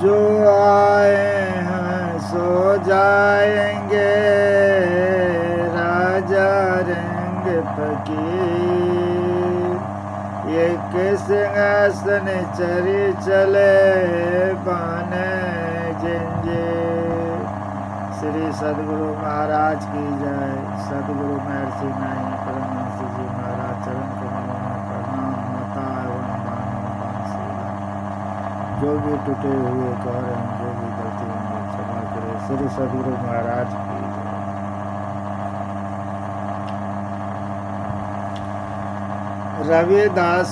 जो आए हैं सो जाएंगे, राजा रंग फकीर। एक सिंहासन चरी चले बने जंजीर। श्री सदगुरु महाराज की जय। सदगुरु महर्षि नहीं परमहंस जी महाराज चरण कमलों में प्रणाम। माता एवं दानव दानशीला, जो भी टूटे हुए कार्य हैं, जो भी गलती होंगे क्षमा करे। श्री सदगुरु महाराज की जय। रविदास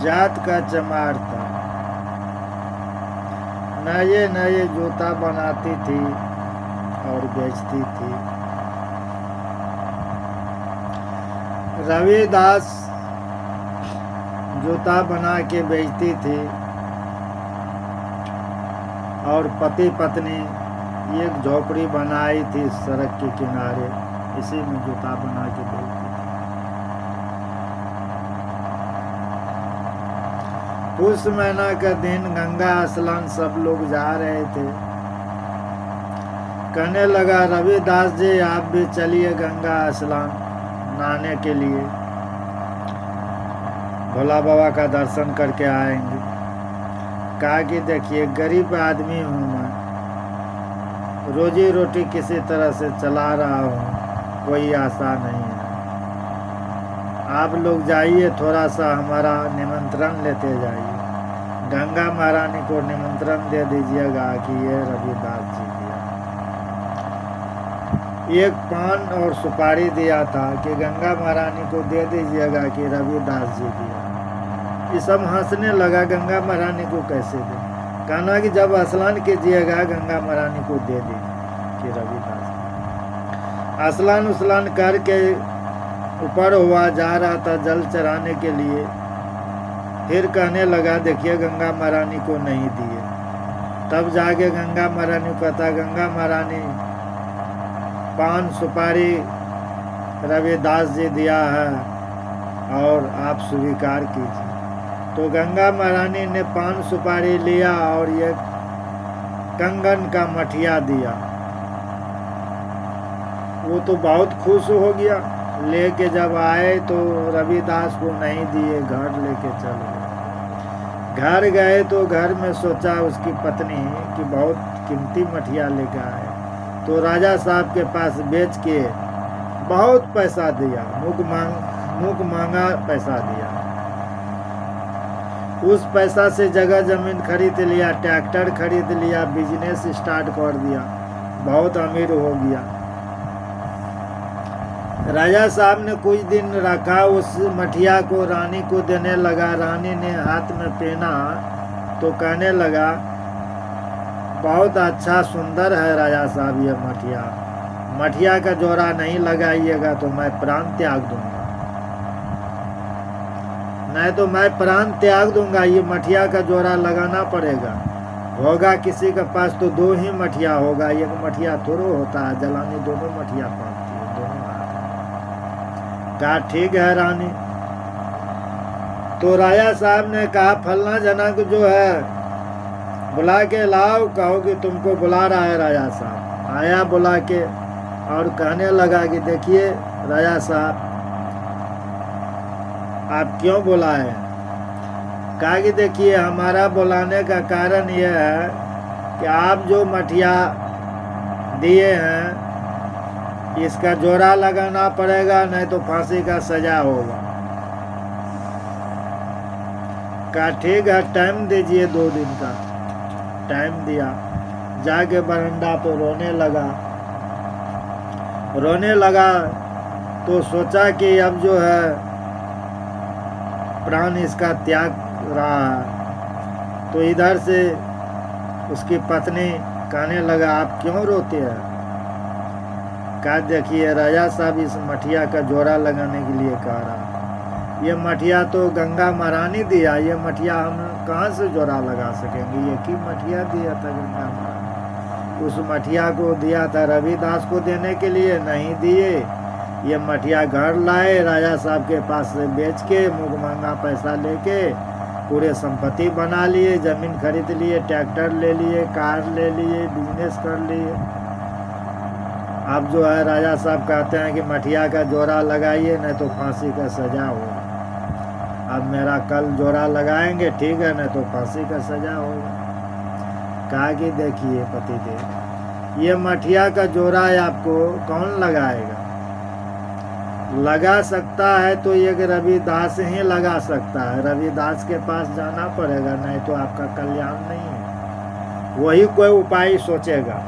जात का चमार था। नए नए जूता बनाती थी और बेचती थी। रविदास जूता बना के बेचती थी और पति पत्नी एक झोपड़ी बनाई थी सड़क के किनारे, इसी में जूता बना के बेचती थी। उस महीना का दिन गंगा स्नान सब लोग जा रहे थे। कहने लगा रविदास जी आप भी चलिए गंगा स्नान नहाने के लिए, भोला बाबा का दर्शन करके आएंगे। कहा कि देखिए गरीब आदमी हूँ मैं, रोजी रोटी किसी तरह से चला रहा हूँ, कोई आशा नहीं है। आप लोग जाइए, थोड़ा सा हमारा निमंत्रण लेते जाइए। गंगा महारानी को निमंत्रण दे दीजिएगा कि ये रविदास जी दिया। एक पान और सुपारी दिया था कि गंगा महारानी को दे दीजिएगा कि रविदास जी दिया। ये सब हंसने लगा, गंगा महारानी को कैसे दे। कहना कि जब स्नान कीजिएगा गंगा महारानी को दे दीजिए कि रविदास। स्नान उसलान करके ऊपर हुआ, जा रहा था जल चढ़ाने के लिए। फिर कहने लगा देखिए गंगा महारानी को नहीं दिए। तब जाके गंगा महारानी को कहता गंगा महारानी पान सुपारी रविदास जी दिया है और आप स्वीकार कीजिए। तो गंगा महारानी ने पान सुपारी लिया और ये कंगन का मठिया दिया। वो तो बहुत खुश हो गया। लेके जब आए तो रविदास को नहीं दिए, घर लेके चले गए। घर गए तो घर में सोचा उसकी पत्नी कि बहुत कीमती मठिया लेके आए, तो राजा साहब के पास बेच के बहुत पैसा दिया, मुख मांगा पैसा दिया। उस पैसा से जगह जमीन खरीद लिया, ट्रैक्टर खरीद लिया, बिजनेस स्टार्ट कर दिया, बहुत अमीर हो गया। राजा साहब ने कुछ दिन रखा, उस मठिया को रानी को देने लगा। रानी ने हाथ में पहना तो कहने लगा बहुत अच्छा सुंदर है राजा साहब ये मठिया। मठिया का जोड़ा नहीं लगाइएगा तो मैं प्राण त्याग दूंगा, नहीं तो मैं प्राण त्याग दूंगा। ये मठिया का जोड़ा लगाना पड़ेगा। होगा किसी के पास तो दो ही मठिया होगा, एक मठिया थोड़ो होता है। जलानी दोनों मठिया पड़ती है, दोनों हाथ। कहा ठीक है रानी। तो राजा साहब ने कहा फलना जना को जो है बुला के लाओ, कहो कि तुमको बुला रहा है राजा साहब। आया बुला के और कहने लगा कि देखिए राजा साहब आप क्यों बुलाए। कहा कि देखिए हमारा बुलाने का कारण यह है कि आप जो मठिया दिए हैं इसका जोड़ा लगाना पड़ेगा, नहीं तो फांसी का सजा होगा। कहा ठीक है टाइम दीजिए, 2 दिन का टाइम दिया। जाके बरंडा पे रोने लगा तो सोचा कि अब जो है प्राण इसका त्याग रहा है। तो इधर से उसकी पत्नी कहने लगा आप क्यों रोते हैं। कहा देखिए राजा साहब इस मठिया का जोड़ा लगाने के लिए कह रहा। ये मठिया तो गंगा महारानी दिया, ये मठिया हम कहाँ से जोड़ा लगा सकेंगे। ये की मठिया दिया था गंगा महारानी, उस मठिया को दिया था रविदास को देने के लिए, नहीं दिए। ये मठिया घर लाए, राजा साहब के पास से बेच के मुँह महंगा पैसा लेके पूरे संपत्ति बना लिए, जमीन खरीद लिए, ट्रैक्टर ले लिए, कार ले लिए, बिजनेस कर लिए। अब जो है राजा साहब कहते हैं कि मठिया का जोड़ा लगाइए नहीं तो फांसी का सजा होगा। अब मेरा कल जोड़ा लगाएंगे, ठीक है, नहीं तो फांसी का सजा होगा। कहा कि देखिए पतिदेव, ये मठिया का जोड़ा आपको कौन लगाएगा? लगा सकता है तो ये रविदास ही लगा सकता है। रविदास के पास जाना पड़ेगा, नहीं तो आपका कल्याण नहीं है। वही कोई उपाय सोचेगा।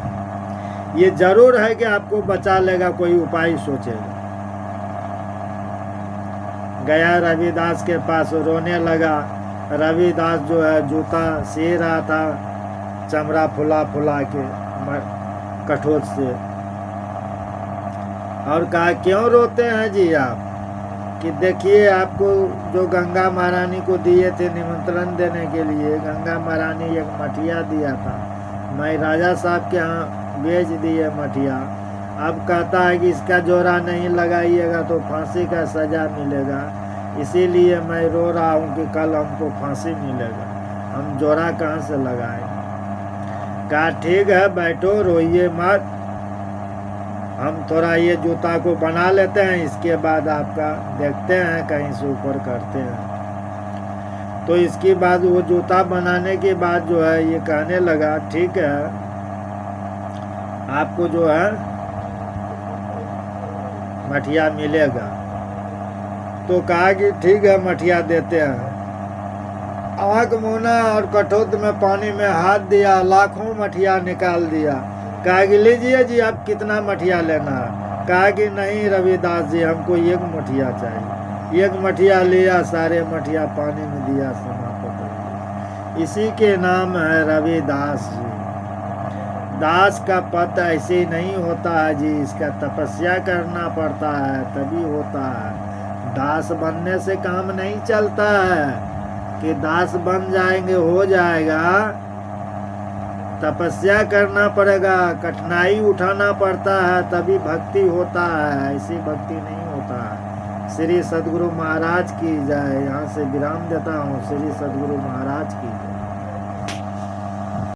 ये जरूर है कि आपको बचा लेगा, कोई उपाय सोचेगा। गया रविदास के पास, रोने लगा। रविदास जो है जूता सी रहा था, चमड़ा फुला फुला के कठोर से, और कहा क्यों रोते हैं जी आप? कि देखिए आपको जो गंगा महारानी को दिए थे निमंत्रण देने के लिए, गंगा महारानी एक मठिया दिया था, मैं राजा साहब के यहाँ बेच दिए मठिया। अब कहता है कि इसका जोड़ा नहीं लगाइएगा तो फांसी का सजा मिलेगा, इसीलिए मैं रो रहा हूँ कि कल हमको फांसी मिलेगा, हम जोड़ा कहाँ से लगाएं? कहा ठीक है बैठो, रोइए मत, हम थोड़ा ये जूता को बना लेते हैं, इसके बाद आपका देखते हैं, कहीं से ऊपर करते हैं। तो इसके बाद वो जूता बनाने के बाद जो है ये कहने लगा ठीक है आपको जो है मठिया मिलेगा। तो कहा कि ठीक है मठिया देते हैं। आँख मूना और कठोत में पानी में हाथ दिया, लाखों मठिया निकाल दिया। कहा कि लीजिए जी आप कितना मठिया लेना है? कहा कि नहीं रविदास जी हमको एक मठिया चाहिए। एक मठिया लिया, सारे मठिया पानी में दिया, समाप्त हो गया। इसी के नाम है रविदास जी। दास का पद ऐसे ही नहीं होता है जी, इसका तपस्या करना पड़ता है तभी होता है। दास बनने से काम नहीं चलता है कि दास बन जाएंगे हो जाएगा। तपस्या करना पड़ेगा, कठिनाई उठाना पड़ता है तभी भक्ति होता है, ऐसी भक्ति नहीं होता है। श्री सद्गुरु महाराज की जय। यहाँ से विराम देता हूँ। श्री सद्गुरु महाराज की जय।